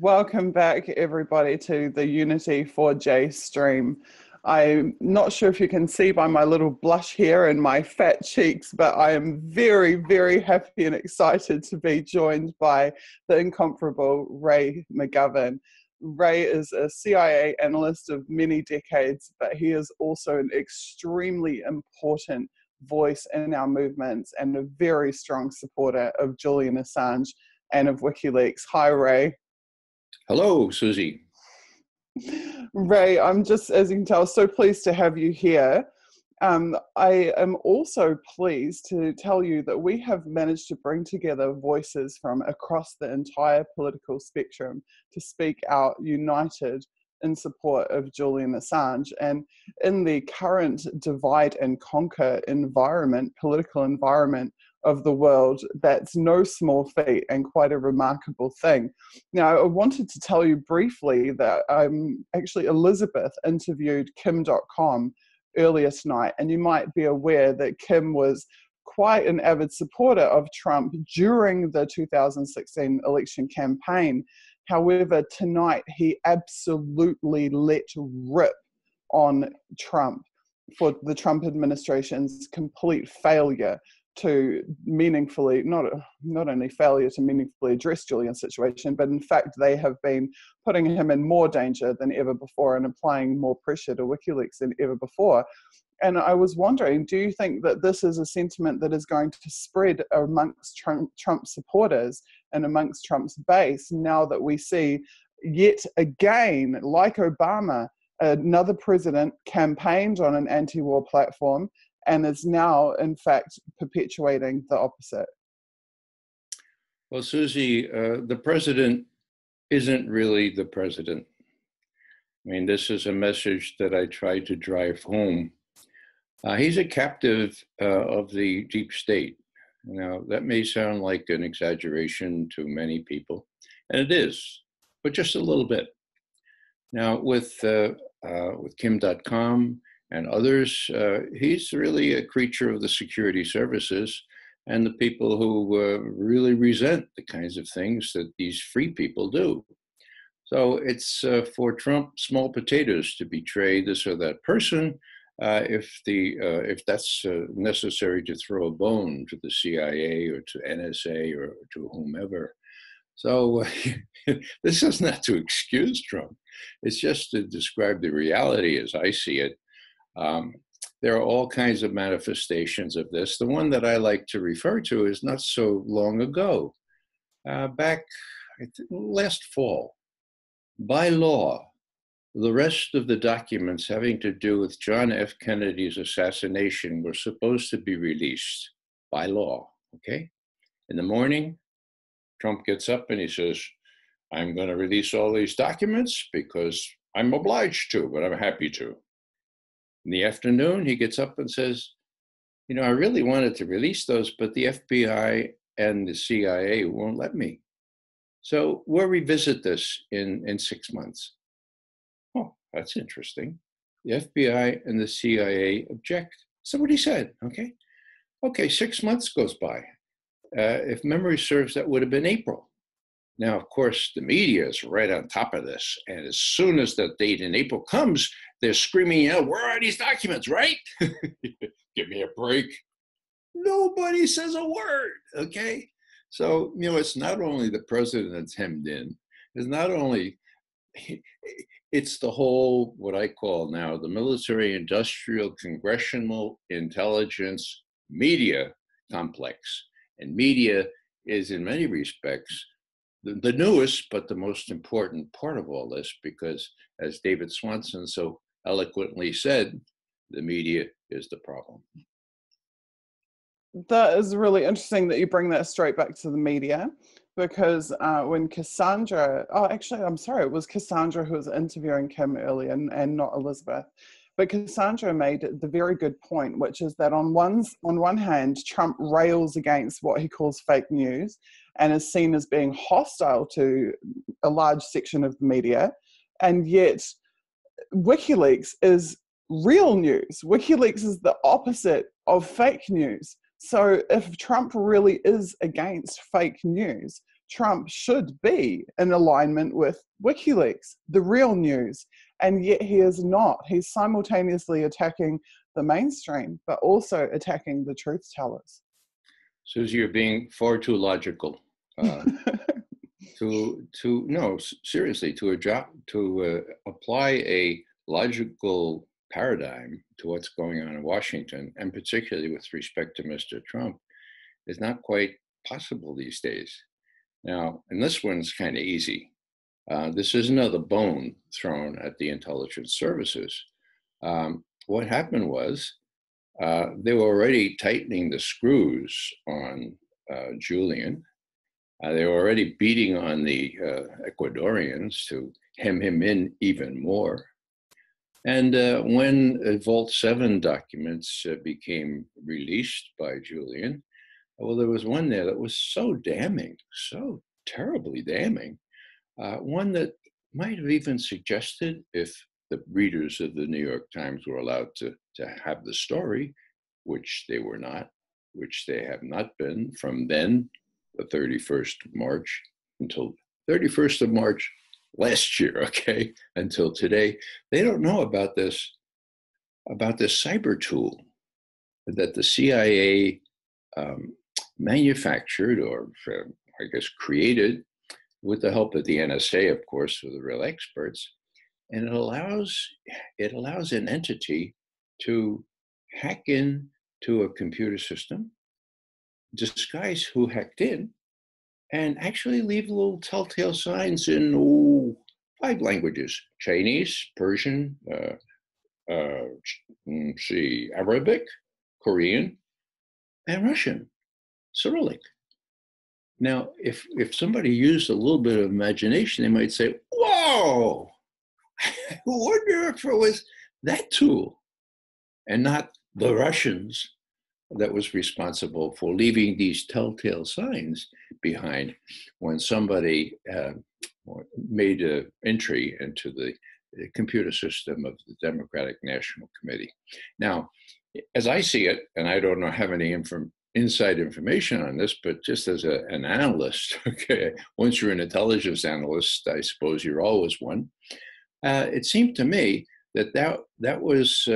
Welcome back, everybody, to the Unity 4J stream. I'm not sure if you can see by my little blush here and my fat cheeks, but I am very, very happy and excited to be joined by the incomparable Ray McGovern. Ray is a CIA analyst of many decades, but he is also an extremely important voice in our movements and a very strong supporter of Julian Assange and of WikiLeaks. Hi, Ray. Hello, Susie. Ray, I'm just, as you can tell, so pleased to have you here. I am also pleased to tell you that we have managed to bring together voices from across the entire political spectrum to speak out united in support of Julian Assange. And in the current divide and conquer environment, political environment of the world, that's no small feat and quite a remarkable thing. Now, I wanted to tell you briefly that actually Elizabeth interviewed Kim.com earlier tonight, and you might be aware that Kim was quite an avid supporter of Trump during the 2016 election campaign. However, tonight he absolutely let rip on Trump for the Trump administration's complete failure to meaningfully, not only failure to meaningfully address Julian's situation, but in fact they have been putting him in more danger than ever before and applying more pressure to WikiLeaks than ever before. And I was wondering, do you think that this is a sentiment that is going to spread amongst Trump supporters and amongst Trump's base now that we see yet again, like Obama, another president campaigned on an anti-war platform and is now, in fact, perpetuating the opposite? Well, Susie, the president isn't really the president. I mean, this is a message that I try to drive home. He's a captive of the deep state. Now, that may sound like an exaggeration to many people, and it is, but just a little bit. Now, with Kim.com and others, he's really a creature of the security services and the people who really resent the kinds of things that these free people do. So it's for Trump small potatoes to betray this or that person if that's necessary to throw a bone to the CIA or to NSA or to whomever. So this is not to excuse Trump. It's just to describe the reality as I see it. There are all kinds of manifestations of this. The one that I like to refer to is not so long ago, back last fall. By law, the rest of the documents having to do with John F. Kennedy's assassination were supposed to be released by law, okay? In the morning, Trump gets up and he says, I'm going to release all these documents because I'm obliged to, but I'm happy to. In the afternoon, he gets up and says, you know, I really wanted to release those, but the FBI and the CIA won't let me. So we'll revisit this in 6 months. Oh, that's interesting. The FBI and the CIA object. So what he said, okay? Okay, 6 months goes by. If memory serves, that would have been April. Now, of course, the media is right on top of this. And as soon as the date in April comes, they're screaming out, where are these documents, right? Give me a break. Nobody says a word, okay? So, you know, it's not only the president that's hemmed in. It's not only, it's the whole, what I call now, the military, industrial, congressional, intelligence, media complex. And media is, in many respects, the newest, but the most important part of all this, because as David Swanson so eloquently said, the media is the problem. That is really interesting that you bring that straight back to the media, because when Cassandra, I'm sorry, it was Cassandra who was interviewing Kim earlier and not Elizabeth. But Cassandra made the very good point, which is that on one hand, Trump rails against what he calls fake news and is seen as being hostile to a large section of the media. And yet WikiLeaks is real news. WikiLeaks is the opposite of fake news. So if Trump really is against fake news, Trump should be in alignment with WikiLeaks, the real news, and yet he is not. He's simultaneously attacking the mainstream, but also attacking the truth tellers. Suzie, you're being far too logical. Seriously, to apply a logical paradigm to what's going on in Washington, and particularly with respect to Mr. Trump, is not quite possible these days. Now, and this one's kind of easy. This is another bone thrown at the intelligence services. What happened was they were already tightening the screws on Julian. They were already beating on the Ecuadorians to hem him in even more. And when Vault 7 documents became released by Julian, well, there was one there that was so damning, so terribly damning, one that might have even suggested, if the readers of the New York Times were allowed to have the story, which they were not, which they have not been from then, the 31st of March, until 31st of March last year, okay, until today. They don't know about this cyber tool that the CIA manufactured, or I guess created, with the help of the NSA, of course, who are the real experts. And it allows an entity to hack in to a computer system, disguise who hacked in, and actually leave little telltale signs in 5 languages: Chinese, Persian, Arabic, Korean, and Russian, Cyrillic. Now, if somebody used a little bit of imagination, they might say, whoa, I wonder if it was that tool and not the Russians that was responsible for leaving these telltale signs behind when somebody made an entry into the computer system of the Democratic National Committee. Now, as I see it, and I don't have any inside information on this, but just as an analyst, okay, once you're an intelligence analyst, I suppose you're always one, it seemed to me that was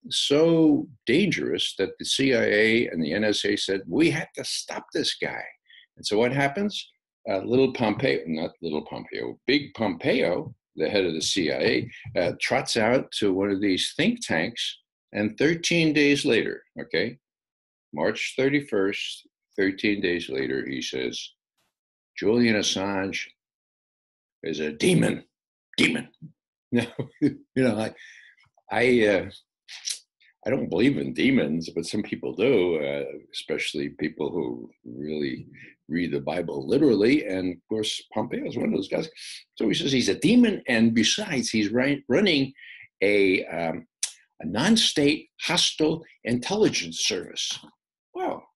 so dangerous that the CIA and the NSA said, we have to stop this guy. And so what happens? Big Pompeo, the head of the CIA, trots out to one of these think tanks, and 13 days later, okay, March 31st, 13 days later, he says, Julian Assange is a demon. Now, I don't believe in demons, but some people do, especially people who really read the Bible literally. And of course, Pompeo is one of those guys. So he says he's a demon, and besides, he's running a non-state hostile intelligence service. Well,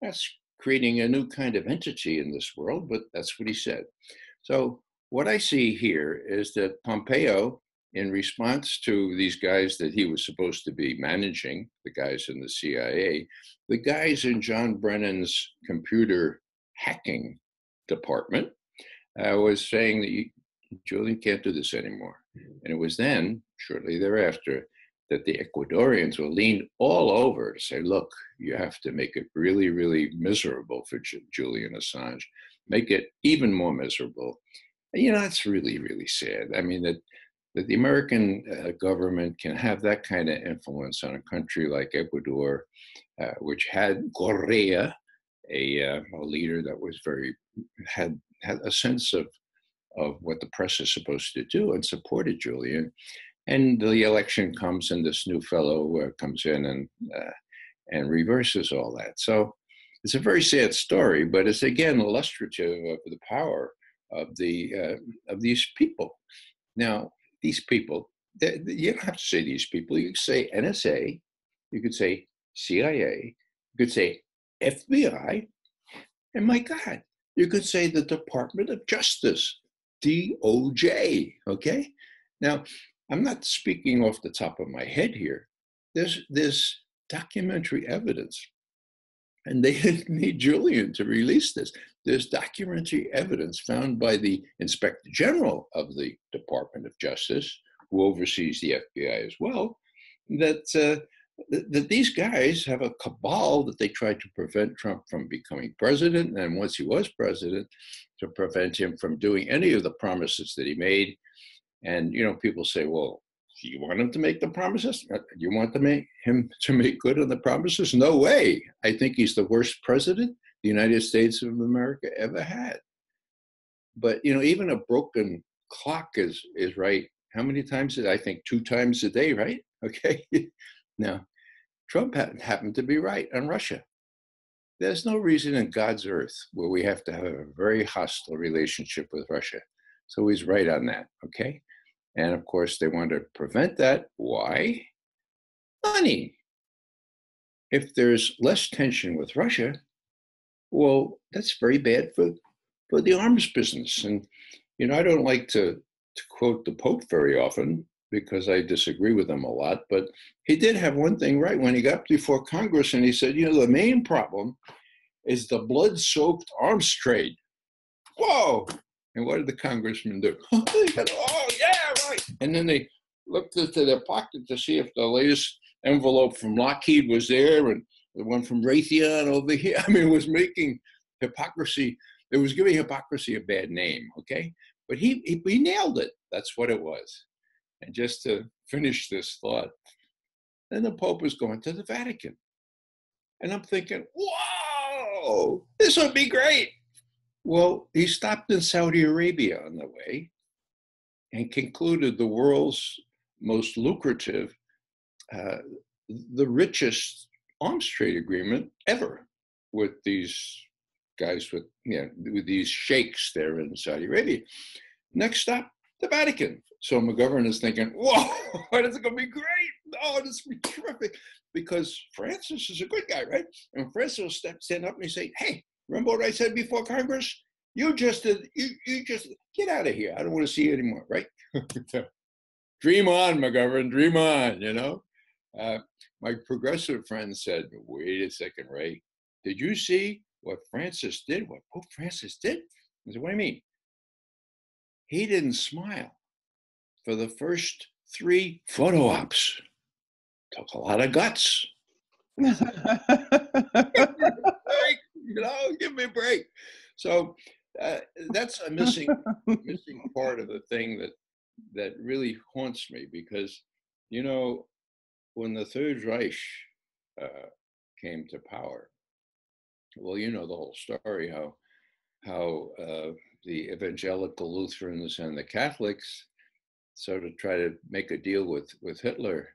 that's creating a new kind of entity in this world, but that's what he said. So what I see here is that Pompeo, in response to these guys that he was supposed to be managing, the guys in the CIA, the guys in John Brennan's computer hacking department, was saying that Julian can't do this anymore. And it was then, shortly thereafter, that the Ecuadorians were leaned all over to say, look, you have to make it really, really miserable for Julian Assange, make it even more miserable. And, that's really, really sad. I mean, that the American government can have that kind of influence on a country like Ecuador, which had Correa, a leader that was had a sense of what the press is supposed to do, and supported Julian. And the election comes, and this new fellow comes in and reverses all that. So it's a very sad story, but it's again illustrative of the power of these people. Now, these people, you don't have to say these people. You could say NSA, you could say CIA, you could say FBI, and my God, you could say the Department of Justice, DOJ, okay? Now, I'm not speaking off the top of my head here. There's documentary evidence And they didn't need Julian to release this. There's documentary evidence found by the Inspector General of the Department of Justice, who oversees the FBI as well, that these guys have a cabal that they tried to prevent Trump from becoming president, and once he was president, to prevent him from doing any of the promises that he made. And people say, well, do you want him to make the promises? Do you want him to make good on the promises? No way. I think he's the worst president the United States of America ever had. But even a broken clock is right. How many times I think 2 times a day, right? Okay. Now, Trump happened to be right on Russia. There's no reason in God's earth where we have to have a very hostile relationship with Russia. So he's right on that, okay? And of course, they want to prevent that. Why? Money. If there's less tension with Russia, well, that's very bad for the arms business. And, I don't like to quote the Pope very often because I disagree with him a lot, but he did have one thing right when he got before Congress and he said, the main problem is the blood-soaked arms trade. Whoa! And what did the congressman do? They said, oh, yeah, right. And then they looked into their pocket to see if the latest envelope from Lockheed was there and the one from Raytheon over here. I mean, it was making hypocrisy. It was giving hypocrisy a bad name, okay? But he nailed it. That's what it was. And just to finish this thought, then the Pope was going to the Vatican. And I'm thinking, whoa, this would be great. Well, he stopped in Saudi Arabia on the way and concluded the world's most lucrative, the richest arms trade agreement ever with these guys, with these sheikhs there in Saudi Arabia. Next stop, the Vatican. So McGovern is thinking, whoa, this is going to be great. Oh, this will be terrific. Because Francis is a good guy, right? And Francis will stand up and he say, hey, remember what I said before Congress? You just get out of here. I don't want to see you anymore, right? Dream on, McGovern, dream on, My progressive friend said, wait a second, Ray. Did you see what Francis did, what Pope Francis did? I said, what do you mean? He didn't smile for the first 3 photo ops. Took a lot of guts. Give me a break. So that's a missing part of the thing that really haunts me because, when the Third Reich came to power, well, the whole story, how the evangelical Lutherans and the Catholics sort of try to make a deal with Hitler,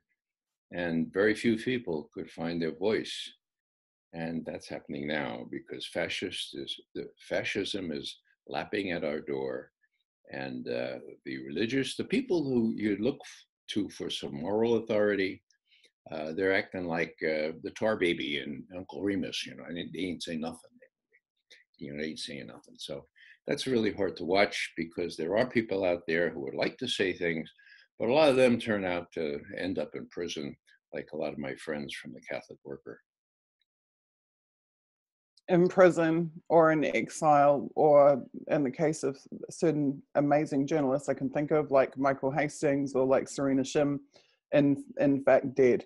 and very few people could find their voice. And that's happening now because fascism is lapping at our door. And the people who you look to for some moral authority, they're acting like the tar baby and Uncle Remus, and they ain't saying nothing. They ain't saying nothing. So that's really hard to watch because there are people out there who would like to say things, but a lot of them turn out to end up in prison, like a lot of my friends from the Catholic Worker. In prison or in exile, or in the case of certain amazing journalists I can think of, like Michael Hastings or like Serena Shim, in fact dead.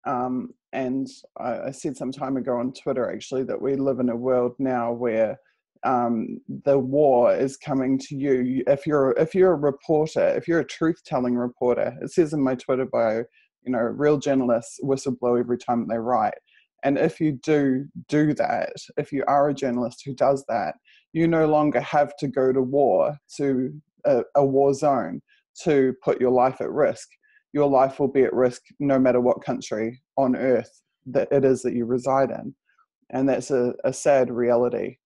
And I said some time ago on Twitter, actually, that we live in a world now where the war is coming to you. If you're a reporter, if you're a truth-telling reporter, it says in my Twitter bio, real journalists whistleblow every time they write. And if you do that, if you are a journalist who does that, you no longer have to go to war, to a war zone, to put your life at risk. Your life will be at risk no matter what country on earth that it is that you reside in. And that's a sad reality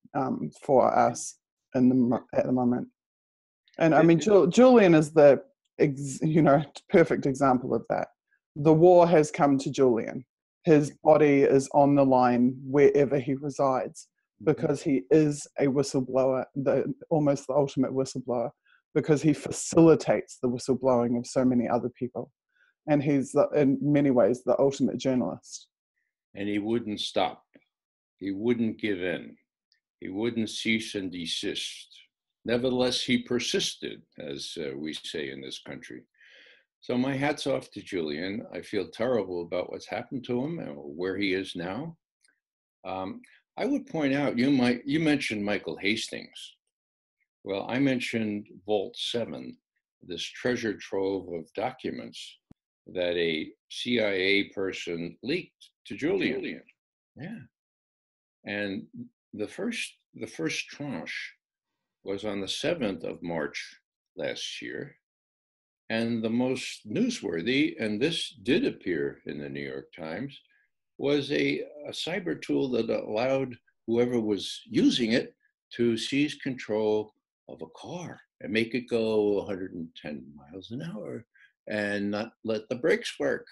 for us at the moment. And I mean, Julian is the perfect example of that. The war has come to Julian. His body is on the line wherever he resides because he is a whistleblower, almost the ultimate whistleblower, because he facilitates the whistleblowing of so many other people. And he's, in many ways, the ultimate journalist. And he wouldn't stop He wouldn't give in. He wouldn't cease and desist. Nevertheless, he persisted, as we say in this country. So my hat's off to Julian. I feel terrible about what's happened to him and where he is now. I would point out, you mentioned Michael Hastings. Well, I mentioned Vault 7, this treasure trove of documents that a CIA person leaked to Julian. Yeah. And the first tranche was on the 7th of March last year. And the most newsworthy, and this did appear in the New York Times, was a cyber tool that allowed whoever was using it to seize control of a car and make it go 110 miles an hour and not let the brakes work.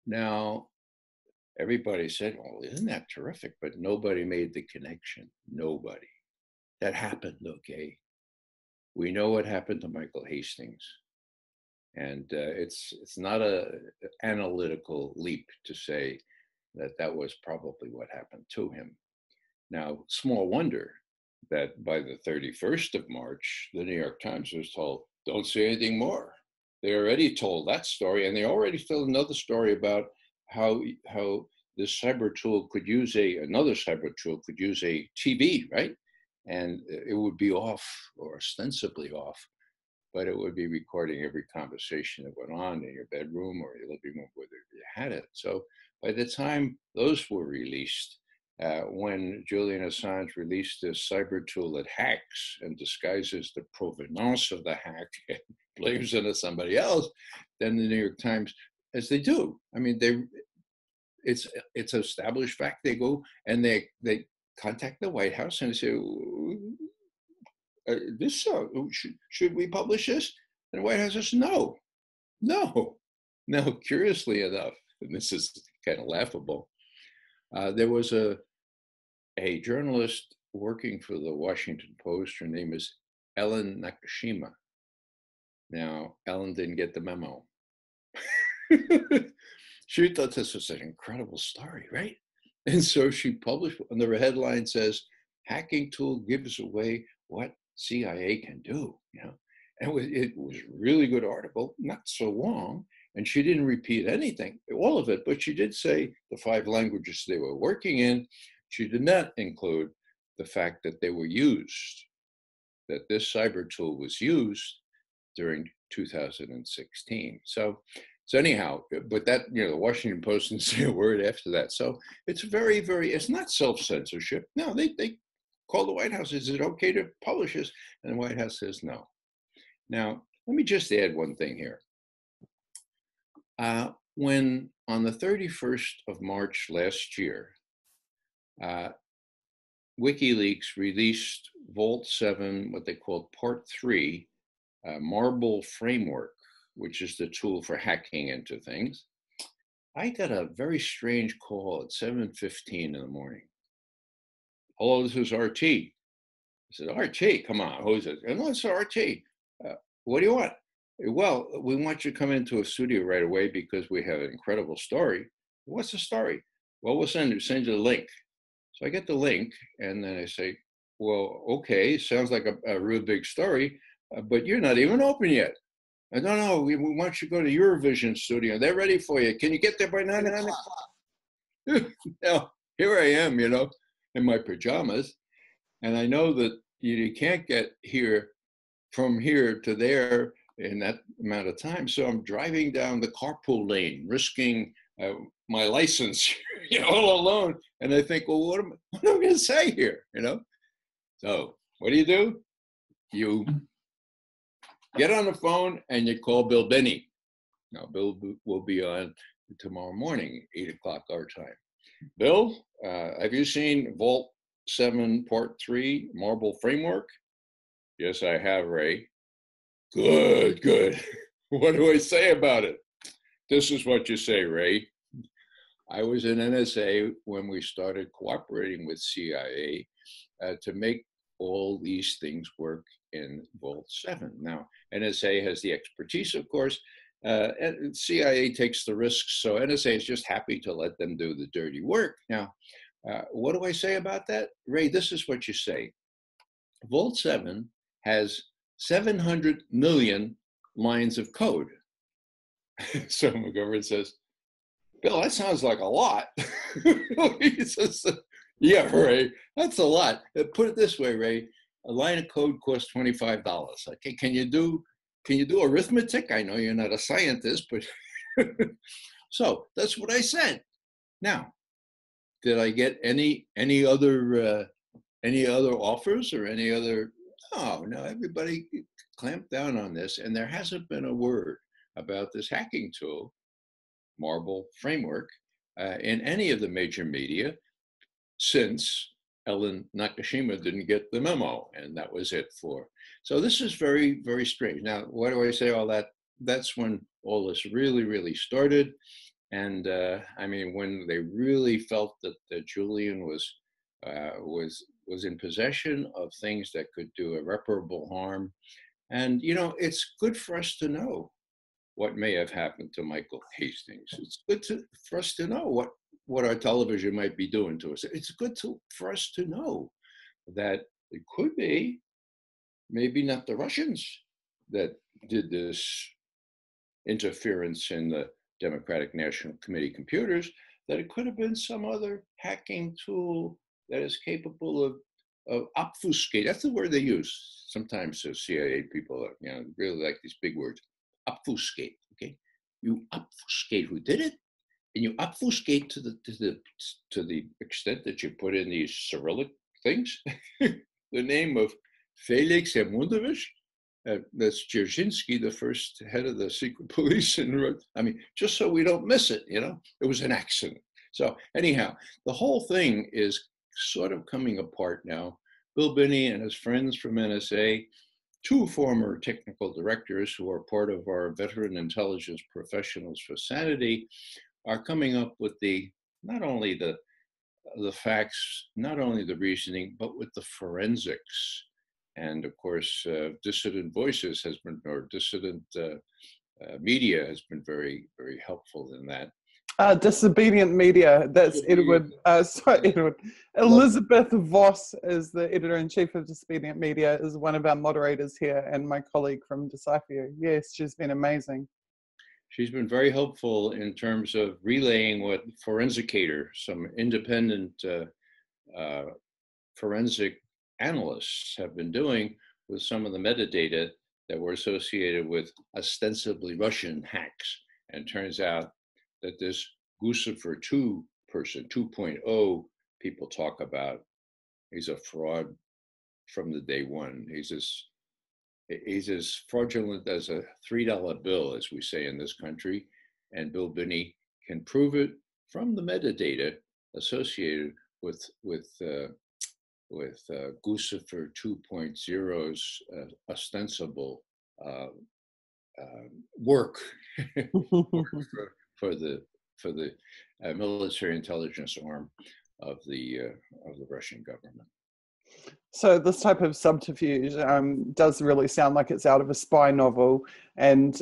Now, everybody said, well, isn't that terrific? But nobody made the connection. Nobody. That happened, okay? We know what happened to Michael Hastings. And it's not an analytical leap to say that that was probably what happened to him. Now, small wonder that by the 31st of March, the New York Times was told, don't say anything more. They already told that story, and they already told another story about how this cyber tool could use another cyber tool could use a TV, right? And it would be off, or ostensibly off, but it would be recording every conversation that went on in your bedroom or your living room, whether you had it. So by the time those were released, when Julian Assange released this cyber tool that hacks and disguises the provenance of the hack and blames it on somebody else, then the New York Times, as they do, I mean, it's established fact. They go and they contact the White House and they say, should we publish this? And the White House says, no. Now, curiously enough, and this is kind of laughable, there was a journalist working for the Washington Post. Her name is Ellen Nakashima. Now, Ellen didn't get the memo. She thought this was an incredible story, right? And so she published, and the headline says, hacking tool gives away what CIA can do, And it was a really good article, not so long, and she didn't repeat anything, all of it, but she did say the 5 languages they were working in. She did not include the fact that they were used, that this cyber tool was used during 2016. So anyhow, but that, the Washington Post didn't say a word after that. So it's very, very, it's not self-censorship. No, they call the White House, is it okay to publish this? And the White House says no. Now, let me just add one thing here. When on the 31st of March last year, WikiLeaks released Vault 7, what they called Part 3, Marble Framework, which is the tool for hacking into things, I got a very strange call at 7:15 in the morning. Hello, this is RT. I said, RT, come on, who is it? And it's RT. What do you want? Well, we want you to come into a studio right away because we have an incredible story. What's the story? Well, we'll send you the link. So I get the link, and then I say, well, okay, sounds like a real big story, but you're not even open yet. I don't know, we want you to go to Eurovision studio. They're ready for you. Can you get there by 9 o'clock? Now, here I am, in my pajamas, and I know that you can't get here from here to there in that amount of time. So I'm driving down the carpool lane, risking my license, all alone. And I think, well, what am I going to say here, So what do? You get on the phone and you call Bill Binney. Now, Bill will be on tomorrow morning, 8 o'clock our time. Bill, have you seen Vault 7 Part 3 Marble Framework? Yes, I have, Ray. Good. What do I say about it? This is what you say, Ray. I was in NSA when we started cooperating with CIA to make all these things work in Vault 7. Now, NSA has the expertise, of course, and CIA takes the risks, so NSA is just happy to let them do the dirty work. Now, What do I say about that? Ray, this is what you say. Vault 7 has 700 million lines of code. So McGovern says, Bill, that sounds like a lot. He says, yeah, Ray, that's a lot. Put it this way, Ray, a line of code costs $25. Okay, can you do arithmetic? I know you're not a scientist, but so that's what I said. Now, did I get any other offers or any other? No, everybody clamped down on this, and there hasn't been a word about this hacking tool, Marble framework, in any of the major media since Ellen Nakashima didn't get the memo, and that was it for. So this is very, very strange. Now, why do I say all that? That's when all this really started. And I mean, when they really felt that Julian was in possession of things that could do irreparable harm. And, you know, it's good for us to know what may have happened to Michael Hastings. It's good for us to know what our television might be doing to us. It's good for us to know that it could be maybe not the Russians that did this interference in the Democratic National Committee computers, that it could have been some other hacking tool that is capable of obfuscate. That's the word they use. Sometimes CIA people, really like these big words. Obfuscate. Okay, you obfuscate who did it, and you obfuscate to the extent that you put in these Cyrillic things. The name of Felix Hermundovich. That's Dzerzhinsky, the first head of the secret police, and I mean, just so we don't miss it, it was an accident. So anyhow, the whole thing is sort of coming apart now. Bill Binney and his friends from NSA, two former technical directors who are part of our Veteran Intelligence Professionals for Sanity, are coming up with not only the facts, not only the reasoning, but with the forensics. And of course, dissident voices dissident media has been very, very helpful in that. Disobedient media. That's Edward. Sorry, Edward. Elizabeth Voss is the editor-in-chief of Disobedient Media, is one of our moderators here, and my colleague from Decipher You. Yes, she's been amazing. She's been very helpful in terms of relaying what Forensicator, some independent forensic analysts have been doing with some of the metadata that were associated with ostensibly Russian hacks. And turns out that this Guccifer 2 person, 2.0, people talk about, he's a fraud from the day one. He's as fraudulent as a $3 bill, as we say in this country. And Bill Binney can prove it from the metadata associated with Guccifer 2.0's ostensible work for the military intelligence arm of the Russian government. So this type of subterfuge does really sound like it's out of a spy novel, and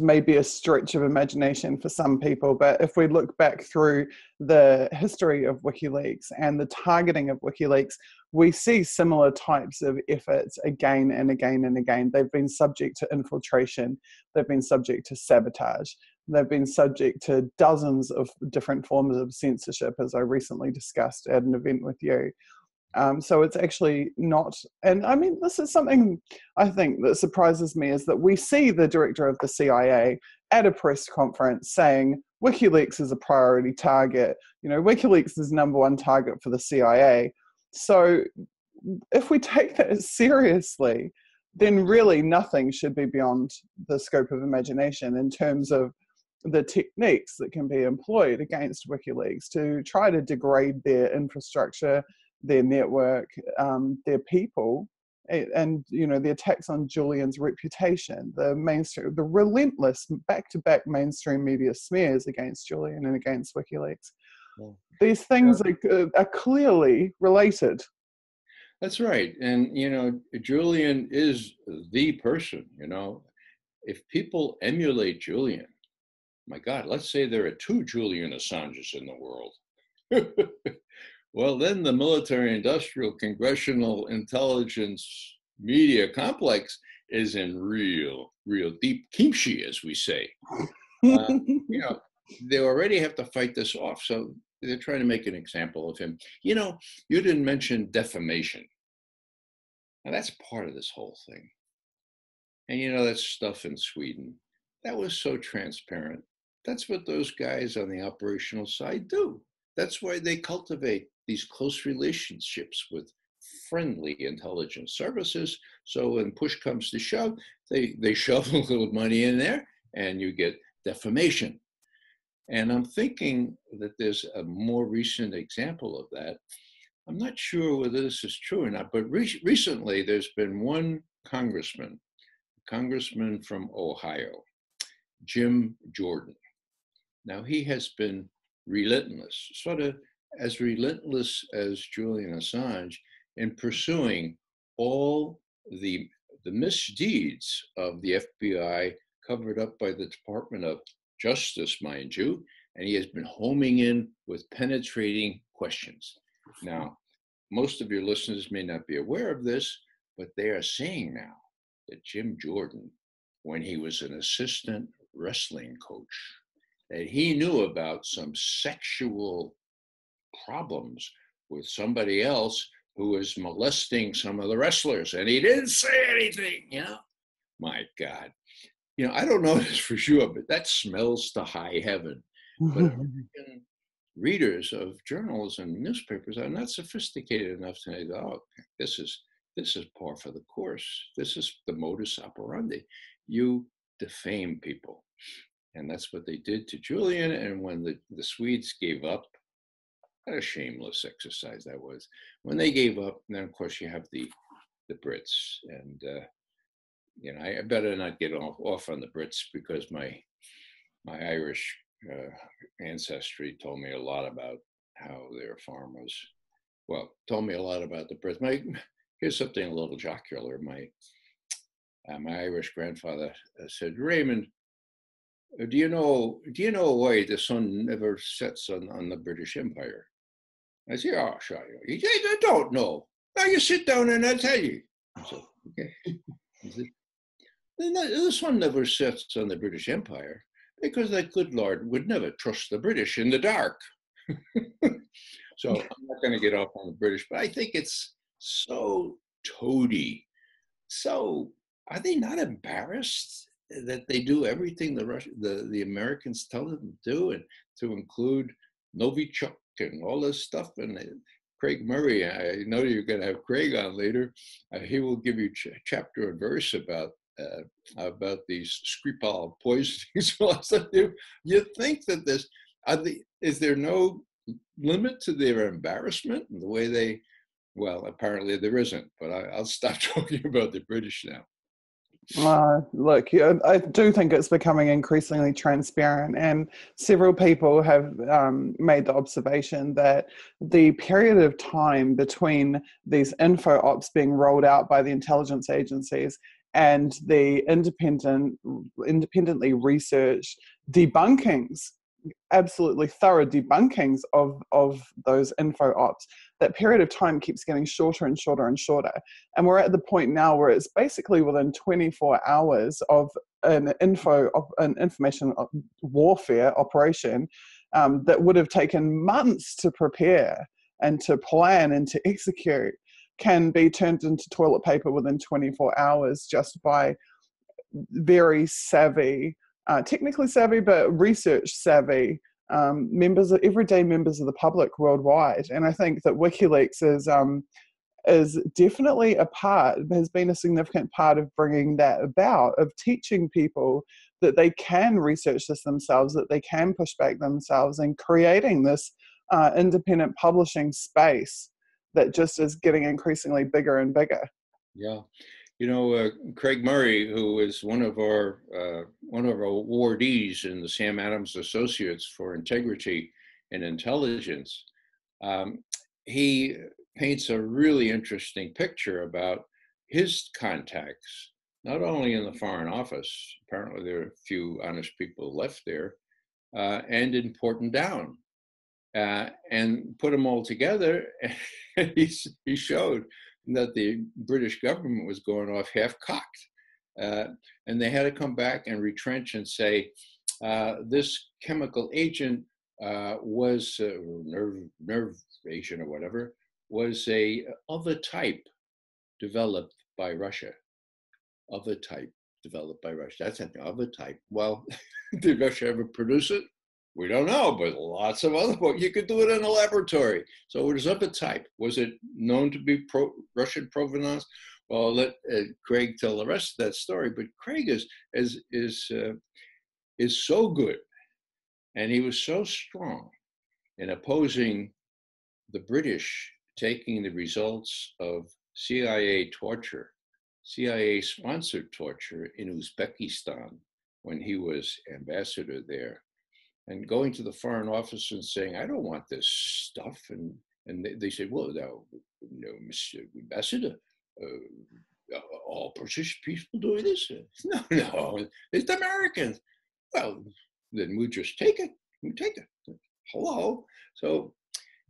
maybe a stretch of imagination for some people. But if we look back through the history of WikiLeaks and the targeting of WikiLeaks, we see similar types of efforts again and again and again. They've been subject to infiltration. They've been subject to sabotage. They've been subject to dozens of different forms of censorship, as I recently discussed at an event with you. So it's actually not, and I mean, this is something I think that surprises me, is that we see the director of the CIA at a press conference saying WikiLeaks is a priority target. WikiLeaks is #1 target for the CIA. So if we take that seriously, then really nothing should be beyond the scope of imagination in terms of the techniques that can be employed against WikiLeaks to try to degrade their infrastructure, their network, their people, and the attacks on Julian's reputation, the relentless back-to-back mainstream media smears against Julian and against WikiLeaks. These things are clearly related. That's right. And, Julian is the person, if people emulate Julian, my God, let's say there are 2 Julian Assanges in the world. Well, then the military-industrial congressional intelligence media complex is in real deep kimchi, as we say. You know, they already have to fight this off, so they're trying to make an example of him. You know, you didn't mention defamation. Now, that's part of this whole thing. And you know, that stuff in Sweden, that was so transparent. That's what those guys on the operational side do. That's why they cultivate these close relationships with friendly intelligence services. So when push comes to shove, they shove a little money in there and you get defamation. And I'm thinking that there's a more recent example of that. I'm not sure whether this is true or not, but recently there's been one congressman from Ohio, Jim Jordan. Now, he has been relentless, sort of as relentless as Julian Assange, in pursuing all the misdeeds of the FBI covered up by the Department of Justice, mind you, and he has been homing in with penetrating questions. Now, most of your listeners may not be aware of this, but they are saying now that Jim Jordan, when he was an assistant wrestling coach, that he knew about some sexual problems with somebody else who was molesting some of the wrestlers, and he didn't say anything, you know? My God. You know, I don't know this for sure, but that smells to high heaven. But American readers of journals and newspapers are not sophisticated enough to know, oh, this is par for the course. This is the modus operandi. You defame people. And that's what they did to Julian. And when the Swedes gave up, what a shameless exercise that was. When they gave up, then of course you have the Brits. And, you know, I better not get off on the Brits because my Irish ancestry told me a lot about how their farmers, well, told me a lot about the Brits. Here's something a little jocular. My Irish grandfather said, Raymond, do you know why the sun never sets on the British Empire? I said, oh, sure. He said, I don't know. Now you sit down and I'll tell you. I said, okay. He said, the sun never sets on the British Empire because that good Lord would never trust the British in the dark. So I'm not going to get off on the British, but I think it's so toady. So are they not embarrassed that they do everything the Americans tell them to do, and to include Novichok and all this stuff? And Craig Murray, I know you're going to have Craig on later. He will give you chapter and verse about these Skripal poisonings. You think that is there no limit to their embarrassment and the way they? Well, apparently there isn't, but I'll stop talking about the British now. Look, yeah, I do think it's becoming increasingly transparent, and several people have made the observation that the period of time between these info ops being rolled out by the intelligence agencies and the independently researched debunkings, absolutely thorough debunkings of those info ops, that period of time keeps getting shorter and shorter and shorter. And we're at the point now where it's basically within 24 hours of an information warfare operation that would have taken months to prepare and to plan and to execute, can be turned into toilet paper within 24 hours just by very savvy, technically savvy, but research savvy everyday members of the public worldwide. And I think that WikiLeaks is definitely has been a significant part of bringing that about, of teaching people that they can research this themselves, that they can push back themselves, and creating this independent publishing space that just is getting increasingly bigger and bigger. Yeah. You know, Craig Murray, who is one of our awardees in the Sam Adams Associates for Integrity and Intelligence, he paints a really interesting picture about his contacts, not only in the Foreign Office, apparently there are a few honest people left there, and in Porton Down. and put them all together. And he showed that the British government was going off half-cocked. And they had to come back and retrench and say, this chemical agent was nerve agent or whatever, was of a type developed by Russia. Of a type developed by Russia. That's an of a type. Well, did Russia ever produce it? We don't know, but lots of other books. You could do it in a laboratory. So it was of a type. Was it known to be Russian provenance? Well, I'll let Craig tell the rest of that story. But Craig is so good, and he was so strong in opposing the British taking the results of CIA torture, CIA-sponsored torture in Uzbekistan when he was ambassador there, and going to the Foreign Office and saying, I don't want this stuff. And they said, well, no, Mr. Ambassador, all British people doing this? No, it's the Americans. Well, then we just take it. We take it. Hello. So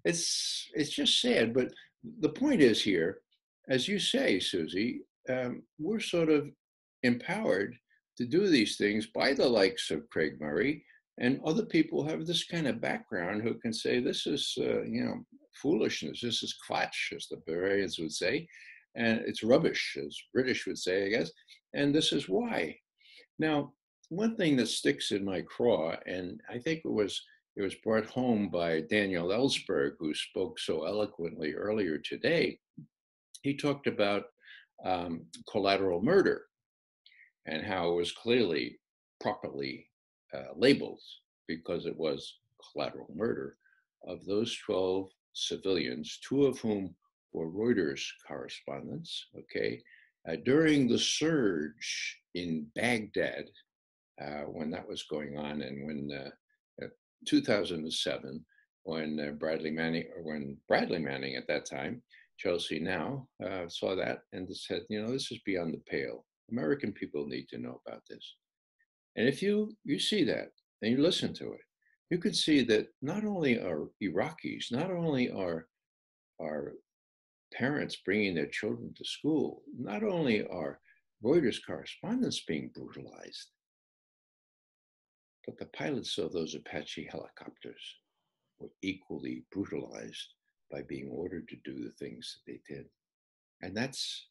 it's just sad. But the point is here, as you say, Susie, we're sort of empowered to do these things by the likes of Craig Murray, and other people have this kind of background who can say, this is, foolishness, this is quatsch, as the Bavarians would say, and it's rubbish, as British would say, I guess, and this is why. Now, one thing that sticks in my craw, and I think it was brought home by Daniel Ellsberg, who spoke so eloquently earlier today. He talked about collateral murder and how it was clearly properly labeled, because it was collateral murder, of those 12 civilians, 2 of whom were Reuters correspondents, okay, during the surge in Baghdad, when that was going on, and when 2007, when Bradley Manning at that time, Chelsea now, saw that and said, this is beyond the pale. American people need to know about this. And if you see that and you listen to it, you could see that not only are Iraqis, not only are parents bringing their children to school, not only are Reuters correspondents being brutalized, but the pilots of those Apache helicopters were equally brutalized by being ordered to do the things that they did. And that's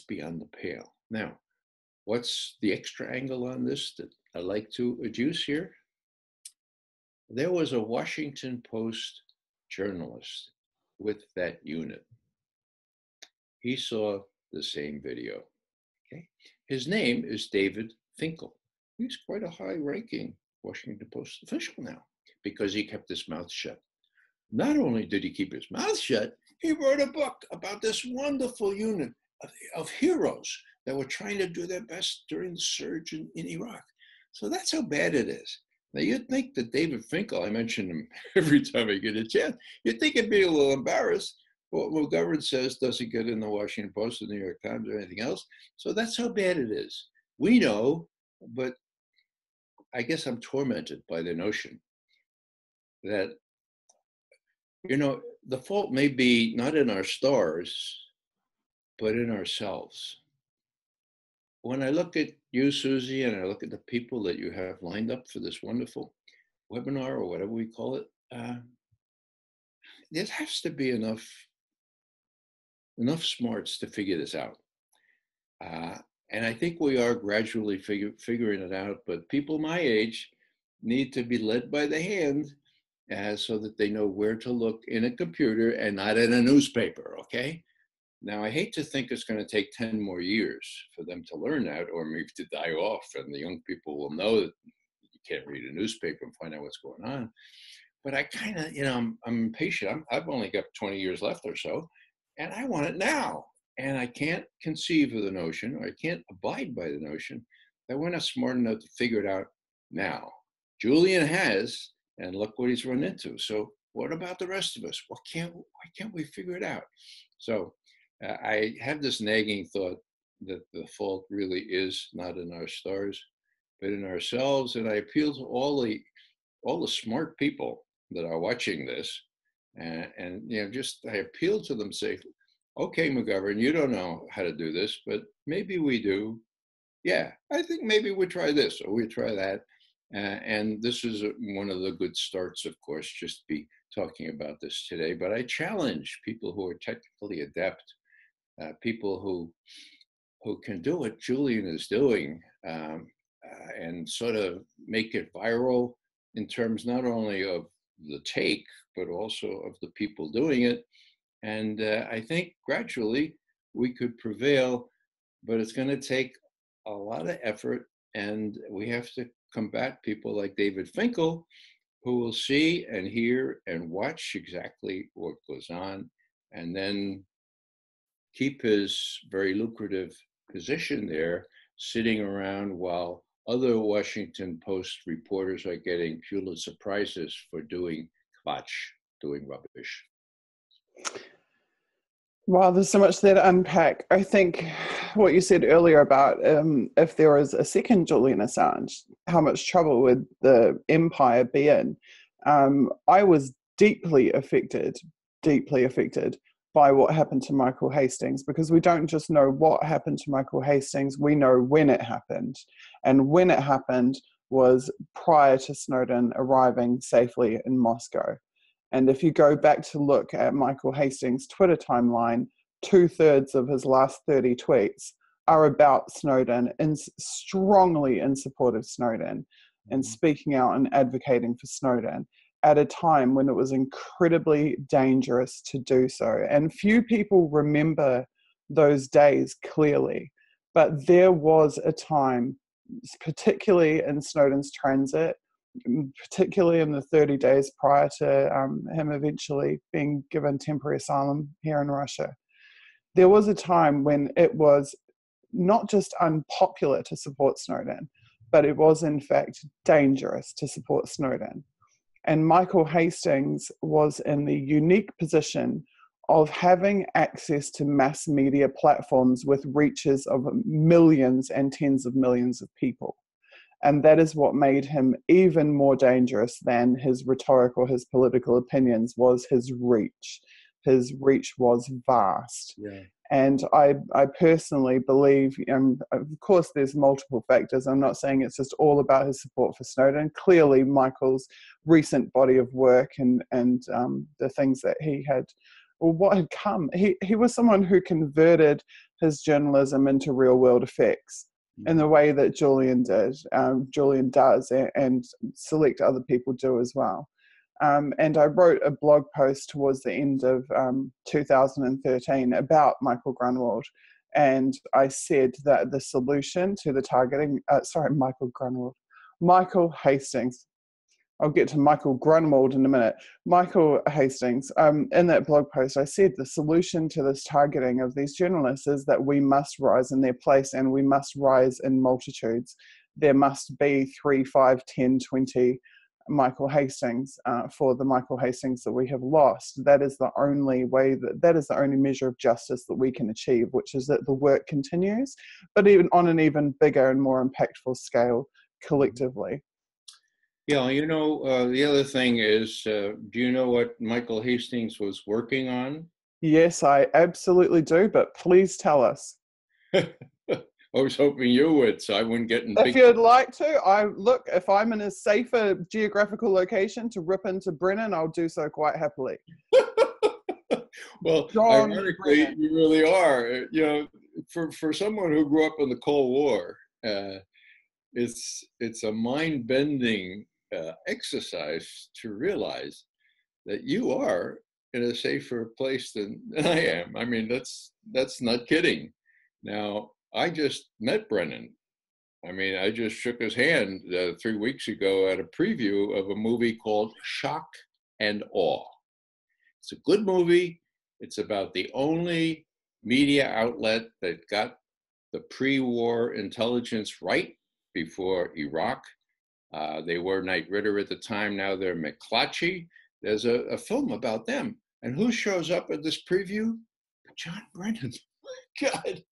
beyond the pale. Now, what's the extra angle on this that I like to adduce here? There was a Washington Post journalist with that unit. He saw the same video. Okay, his name is David Finkel. He's quite a high-ranking Washington Post official now because he kept his mouth shut. Not only did he keep his mouth shut, he wrote a book about this wonderful unit of heroes that were trying to do their best during the surge in Iraq. So that's how bad it is. Now, you'd think that David Finkel, I mention him every time I get a chance, you'd think he'd be a little embarrassed. What McGovern says doesn't get in the Washington Post, the New York Times, or anything else. So that's how bad it is. We know, but I guess I'm tormented by the notion that, the fault may be not in our stars, but in ourselves. When I look at you, Susie, and I look at the people that you have lined up for this wonderful webinar, or whatever we call it, there has to be enough smarts to figure this out. And I think we are gradually figuring it out, but people my age need to be led by the hand so that they know where to look in a computer and not in a newspaper, okay? Now, I hate to think it's going to take 10 more years for them to learn that, or maybe to die off, and the young people will know that you can't read a newspaper and find out what's going on. But I kind of, I'm impatient. I've only got 20 years left or so, and I want it now. And I can't conceive of the notion, or I can't abide by the notion, that we're not smart enough to figure it out now. Julian has, and look what he's run into. So what about the rest of us? Why can't we figure it out? So I have this nagging thought that the fault really is not in our stars, but in ourselves. And I appeal to all the smart people that are watching this, and you know, just I appeal to them, say, okay, McGovern, you don't know how to do this, but maybe we do. Yeah, I think maybe we try this or we try that. And this is one of the good starts, of course, just to be talking about this today. But I challenge people who are technically adept, people who can do what Julian is doing, and sort of make it viral in terms not only of the take, but also of the people doing it. And I think gradually we could prevail, but it's going to take a lot of effort, and we have to combat people like David Finkel, who will see and hear and watch exactly what goes on, and then keep his very lucrative position there, sitting around while other Washington Post reporters are getting Pulitzer Prizes for doing kvatch, doing rubbish. Wow, there's so much there to unpack. I think what you said earlier about if there was a second Julian Assange, how much trouble would the empire be in? I was deeply affected by what happened to Michael Hastings, because we don't just know what happened to Michael Hastings, we know when it happened. And when it happened was prior to Snowden arriving safely in Moscow. And if you go back to look at Michael Hastings' Twitter timeline, 2/3 of his last 30 tweets are about Snowden and strongly in support of Snowden and speaking out and advocating for Snowden at a time when it was incredibly dangerous to do so. And few people remember those days clearly, but there was a time, particularly in Snowden's transit, particularly in the 30 days prior to him eventually being given temporary asylum here in Russia. There was a time when it was not just unpopular to support Snowden, but it was in fact dangerous to support Snowden. And Michael Hastings was in the unique position of having access to mass media platforms with reaches of millions and tens of millions of people. And that is what made him even more dangerous than his rhetoric or his political opinions, was his reach. His reach was vast. Yeah. And I personally believe, of course, there's multiple factors. I'm not saying it's just all about his support for Snowden. Clearly, Michael's recent body of work and the things that he had, or what had come, he was someone who converted his journalism into real world effects in the way that Julian does, and select other people do as well. And I wrote a blog post towards the end of 2013 about Michael Grunwald. And I said that the solution to the targeting, Michael Hastings. I'll get to Michael Grunwald in a minute. Michael Hastings, in that blog post, I said the solution to this targeting of these journalists is that we must rise in their place, and we must rise in multitudes. There must be 3, 5, 10, 20 Michael Hastings for the Michael Hastings that we have lost. That is the only way, that is the only measure of justice that we can achieve, which is that the work continues, but even on an even bigger and more impactful scale collectively. Yeah, you know, the other thing is, do you know what Michael Hastings was working on? Yes, I absolutely do, but please tell us. I was hoping you would, so I wouldn't get in big. If you'd like to, if I'm in a safer geographical location to rip into Brennan, I'll do so quite happily. Well, John ironically, Brennan. you really are. You know, for someone who grew up in the Cold War, it's a mind-bending exercise to realize that you are in a safer place than I am. I mean, that's not kidding. Now, I just met Brennan. I mean, I just shook his hand 3 weeks ago at a preview of a movie called Shock and Awe. It's a good movie. It's about the only media outlet that got the pre-war intelligence right before Iraq. They were Knight Ridder at the time. Now they're McClatchy. There's a film about them. And who shows up at this preview? John Brennan. God,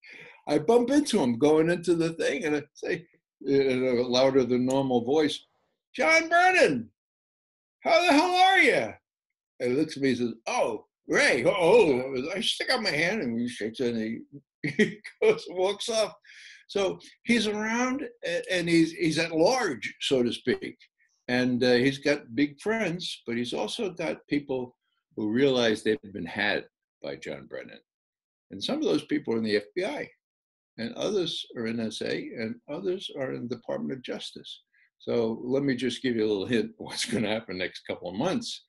I bump into him going into the thing, and I say in a louder than normal voice, John Brennan. how the hell are you? And he looks at me and says, oh, Ray, oh, I stick out my hand and he shakes it and he goes, walks off. So he's around and he's at large, so to speak. And he's got big friends, but he's also got people who realize they've been had by John Brennan. And some of those people are in the FBI, and others are in SA, and others are in the Department of Justice. So let me just give you a little hint of what's going to happen next couple of months.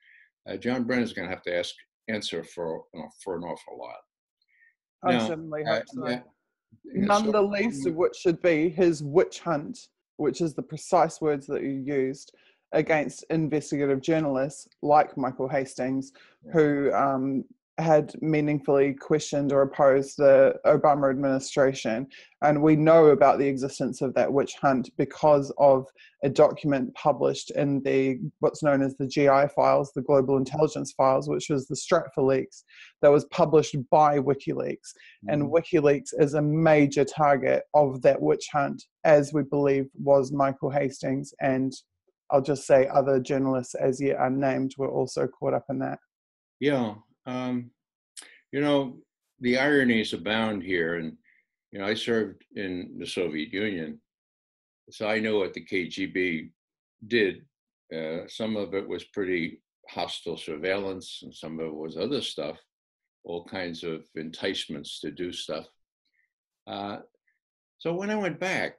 John Brennan's going to have to answer for an awful lot. I certainly hope so. Yeah, None the least of which should be his witch hunt, which is the precise words that you used, against investigative journalists like Michael Hastings, who had meaningfully questioned or opposed the Obama administration. And we know about the existence of that witch hunt because of a document published in what's known as the GI files, the Global Intelligence Files, which was the Stratfor leaks that was published by WikiLeaks. Mm-hmm. And WikiLeaks is a major target of that witch hunt, as we believe was Michael Hastings, and I'll just say other journalists as yet unnamed were also caught up in that. Yeah. The ironies abound here. And, I served in the Soviet Union, so I know what the KGB did. Some of it was pretty hostile surveillance, and some of it was other stuff, all kinds of enticements to do stuff. So when I went back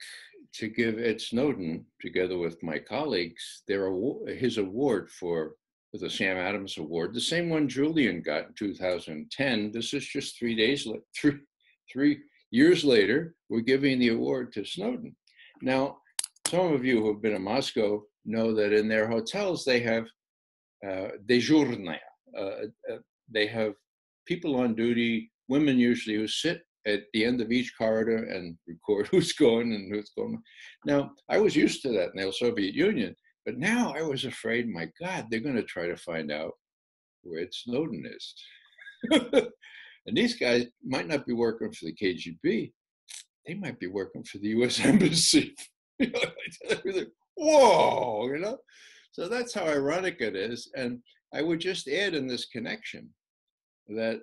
to give Ed Snowden, together with my colleagues, his award for the Sam Adams Award, the same one Julian got in 2010. This is just 3 years later, we're giving the award to Snowden. Now, some of you who have been in Moscow know that in their hotels, they have dejurная. They have people on duty, women usually, who sit at the end of each corridor and record who's going and who's going. Now, I was used to that in the Soviet Union. But now I was afraid, my God, they're going to try to find out where Ed Snowden is. And these guys might not be working for the KGB. They might be working for the US Embassy. Whoa, So that's how ironic it is. And I would just add in this connection that,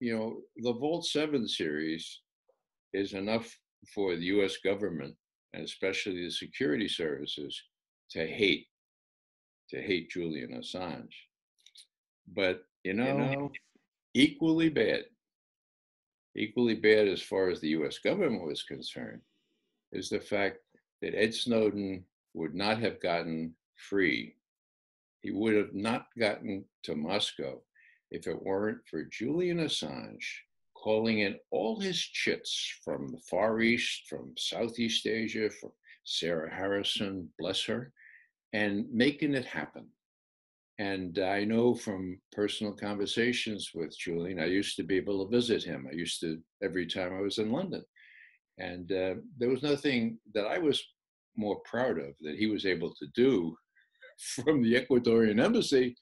the Vault 7 series is enough for the US government, and especially the security services, to hate Julian Assange. But, equally bad as far as the US government was concerned, is the fact that Ed Snowden would not have gotten free. He would have not gotten to Moscow if it weren't for Julian Assange calling in all his chits from the Far East, from Southeast Asia, from Sarah Harrison, bless her, and making it happen. And I know from personal conversations with Julian, I used to be able to visit him. I used to, every time I was in London. And there was nothing that I was more proud of that he was able to do from the Ecuadorean Embassy.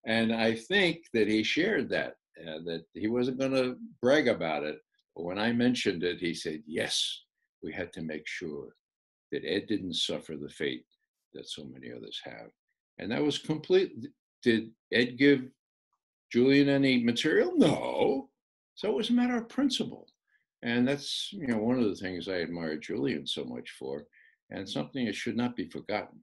And I think that he shared that he wasn't going to brag about it. But when I mentioned it, he said, yes, we had to make sure that Ed didn't suffer the fate that so many others have. And that was complete. Did Ed give Julian any material? No. So it was a matter of principle. And that's, one of the things I admire Julian so much for, and something that should not be forgotten.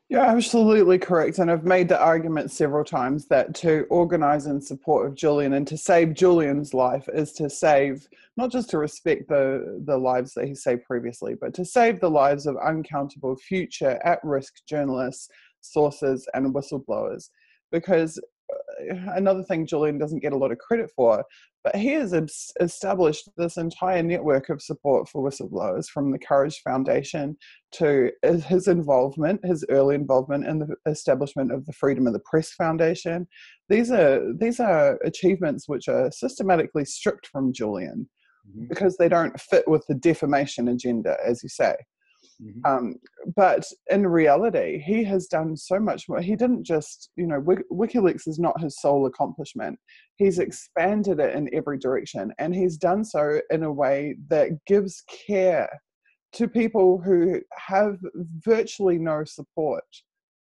You're absolutely correct. And I've made the argument several times that to organize in support of Julian and to save Julian's life is to save, not just to respect the lives that he saved previously, but to save the lives of uncountable future at-risk journalists, sources, and whistleblowers. Because another thing Julian doesn't get a lot of credit for, but he has established this entire network of support for whistleblowers, from the Courage Foundation to his early involvement in the establishment of the Freedom of the Press Foundation. These are achievements which are systematically stripped from Julian because they don't fit with the defamation agenda, as you say. But in reality, he has done so much more. He didn't just, WikiLeaks is not his sole accomplishment. He's expanded it in every direction, and he's done so in a way that gives care to people who have virtually no support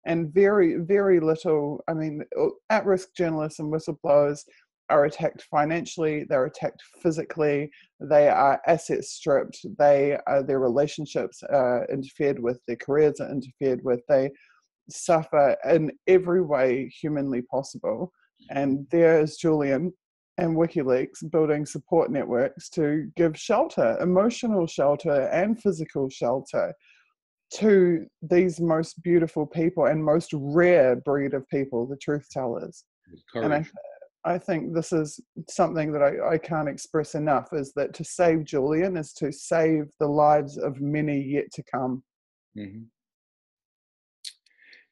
and very, very little. I mean, at-risk journalists and whistleblowers are attacked financially, they're attacked physically, they are assets stripped, their relationships are interfered with, their careers are interfered with, they suffer in every way humanly possible. And there is Julian and WikiLeaks building support networks to give shelter, emotional shelter and physical shelter, to these most beautiful people and most rare breed of people, the truth tellers. And I think this is something that I can't express enough, is that to save Julian is to save the lives of many yet to come. Mm-hmm.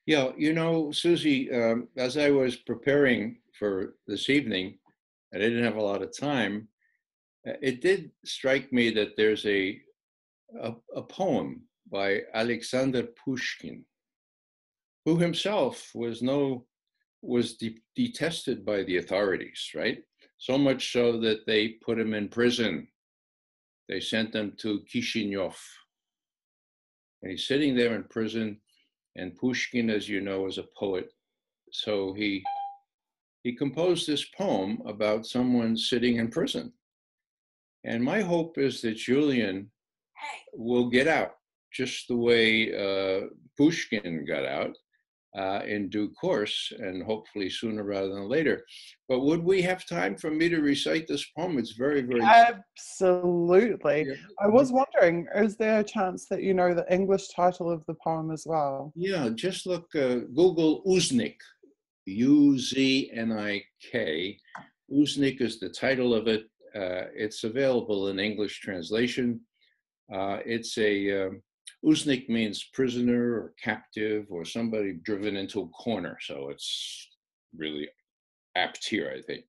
Yeah, you know, Suzie, as I was preparing for this evening, and I didn't have a lot of time, it did strike me that there's a poem by Alexander Pushkin, who himself was detested by the authorities, right? So much so that they put him in prison. They sent him to Kishinev. And he's sitting there in prison, and Pushkin, as you know, is a poet. So he composed this poem about someone sitting in prison. And my hope is that Julian will get out, just the way Pushkin got out, in due course, and hopefully sooner rather than later. But would we have time for me to recite this poem? It's very, very... Absolutely. Yeah. I was wondering, is there a chance that you know the English title of the poem as well? Yeah, just look, Google Uznik, U-Z-N-I-K. Uznik is the title of it. It's available in English translation. It's a... Uznik means prisoner or captive or somebody driven into a corner. So it's really apt here, I think.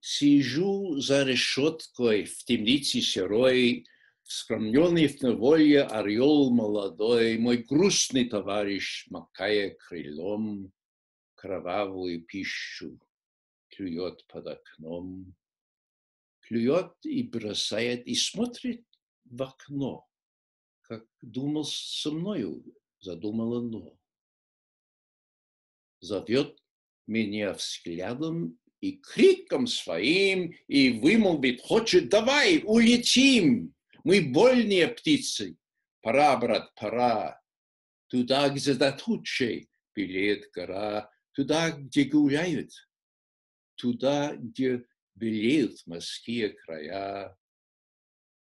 Сижу за решеткой в темнице серой, скромненный в неволе орел молодой, мой грустный товарищ, макая крылом, кровавую пищу клюет под окном. Клюет и бросает, и смотрит в окно, как думал со мною, задумал оно. Зовет меня взглядом и криком своим, и вымолвит, хочет, давай, улетим, мы больные птицы, пора, брат, пора, туда, где за тучей белеет гора, туда, где гуляют, туда, где белеют морские края,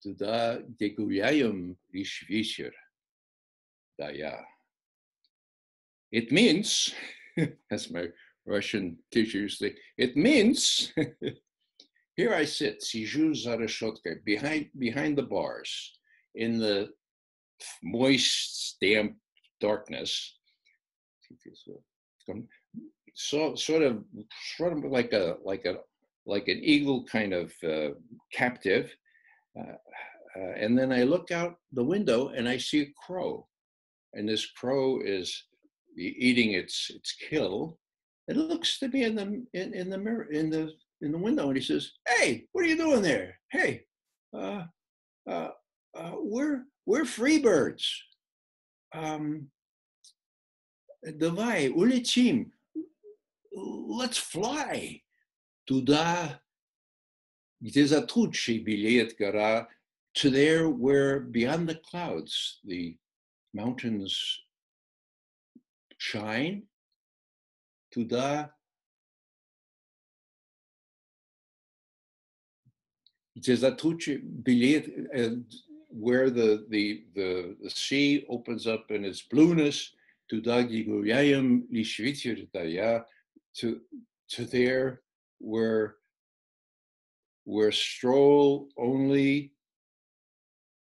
туда, где гуляем лишь вечер, да я. It means, as my Russian teacher used to say, it means, here I sit, sижу за решеткой, behind the bars, in the moist, damp darkness, so sort of like an eagle kind of captive. And then I look out the window and I see a crow, and this crow is eating its kill. It looks to me in the mirror, in the window, and he says, "Hey, what are you doing there? Hey, we're free birds. Давай, улетим. Let's fly туда, где за тучей белеет гора, to there where beyond the clouds the mountains shine, туда, где за тучей белеет, where the sea opens up in its blueness, туда, где гуляем лишь вечер, да я, to there where stroll only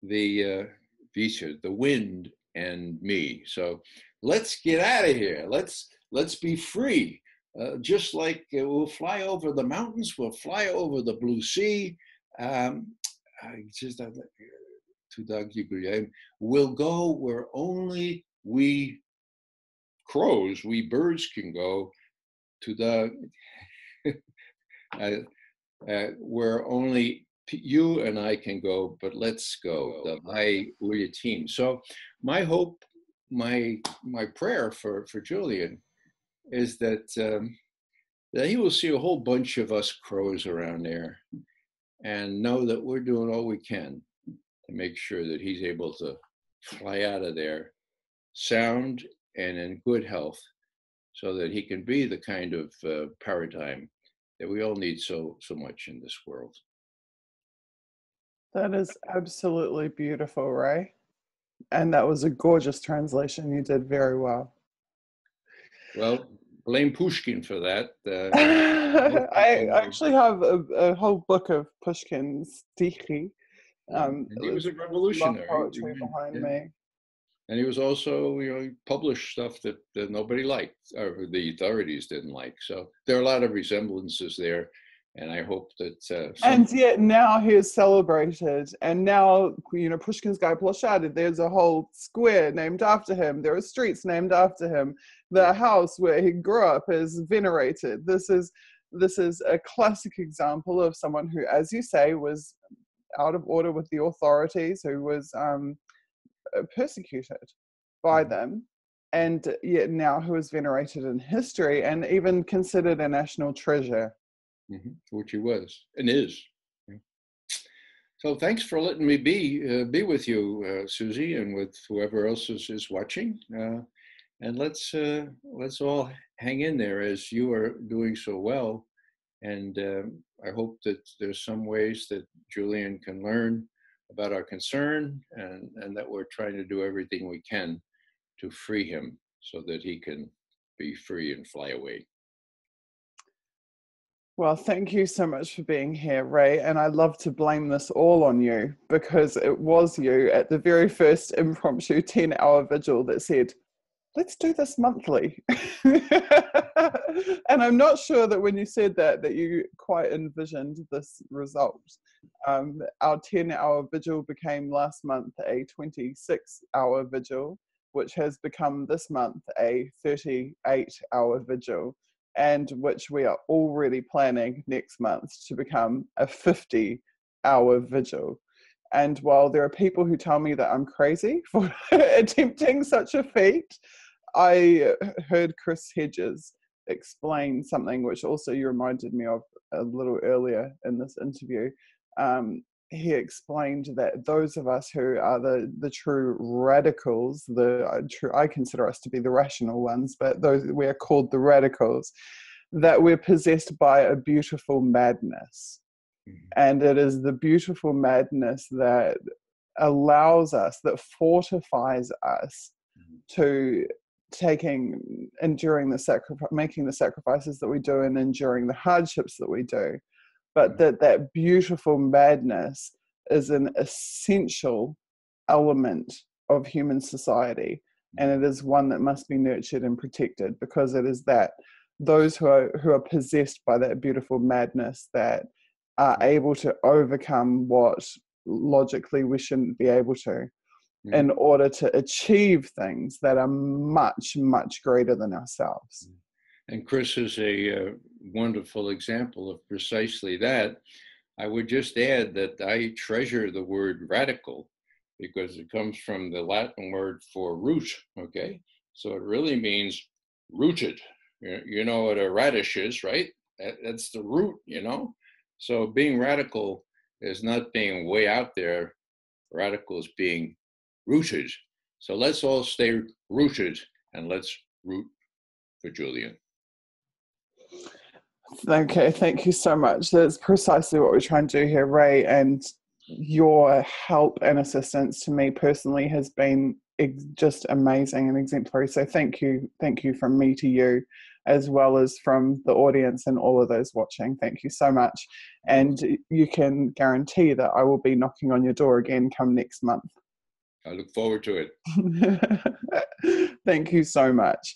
the wind and me. So let's get out of here. Let's be free. Just like we'll fly over the mountains, we'll fly over the blue sea. We'll go where only we crows, we birds can go, to the where only you and I can go, but let's go. The high team. So my hope my prayer for Julian is that that he will see a whole bunch of us crows around there and know that we're doing all we can to make sure that he's able to fly out of there sound and in good health, so that he can be the kind of paradigm that we all need so much in this world. That is absolutely beautiful, Ray. And that was a gorgeous translation. You did very well. Well, blame Pushkin for that. I actually have a whole book of Pushkin's stichy. And he was a revolutionary. Poetry behind me. And he was also, he published stuff that nobody liked, or the authorities didn't like. So there are a lot of resemblances there. And I hope that... and yet now he is celebrated. And now, Pushkinskaya Ploshad, there's a whole square named after him. There are streets named after him. The house where he grew up is venerated. This is a classic example of someone who, as you say, was out of order with the authorities, who was persecuted by them, and yet now who is venerated in history and even considered a national treasure. Which he was and is. So thanks for letting me be with you, Suzie, and with whoever else is watching. And let's all hang in there as you are doing so well. And I hope that there's some ways that Julian can learn about our concern, and that we're trying to do everything we can to free him so that he can be free and fly away. Well, thank you so much for being here, Ray. And I love to blame this all on you, because it was you at the very first impromptu 10-hour vigil that said, let's do this monthly. And I'm not sure that when you said that you quite envisioned this result. Our 10-hour vigil became last month a 26-hour vigil, which has become this month a 38-hour vigil, and which we are already planning next month to become a 50-hour vigil. And while there are people who tell me that I'm crazy for attempting such a feat, I heard Chris Hedges explain something which also you reminded me of a little earlier in this interview. He explained that those of us who are the true radicals, I consider us to be the rational ones, but those we are called the radicals, that we're possessed by a beautiful madness. And it is the beautiful madness that allows us, that fortifies us to enduring making the sacrifices that we do and enduring the hardships that we do. But that beautiful madness is an essential element of human society, and it is one that must be nurtured and protected, because it is that those who are possessed by that beautiful madness that are able to overcome what logically we shouldn't be able to, in order to achieve things that are much, much greater than ourselves. And Chris is a wonderful example of precisely that. I would just add that I treasure the word radical, because it comes from the Latin word for root, okay? So it really means rooted. You know what a radish is, right? That's the root, So being radical is not being way out there. Radical is being rooted. So let's all stay rooted, and let's root for Julian. Okay, thank you so much. That's precisely what we're trying to do here, Ray, and your help and assistance to me personally has been just amazing and exemplary. So thank you from me to you, as well as from the audience and all of those watching. Thank you so much. And you can guarantee that I will be knocking on your door again come next month. I look forward to it. Thank you so much.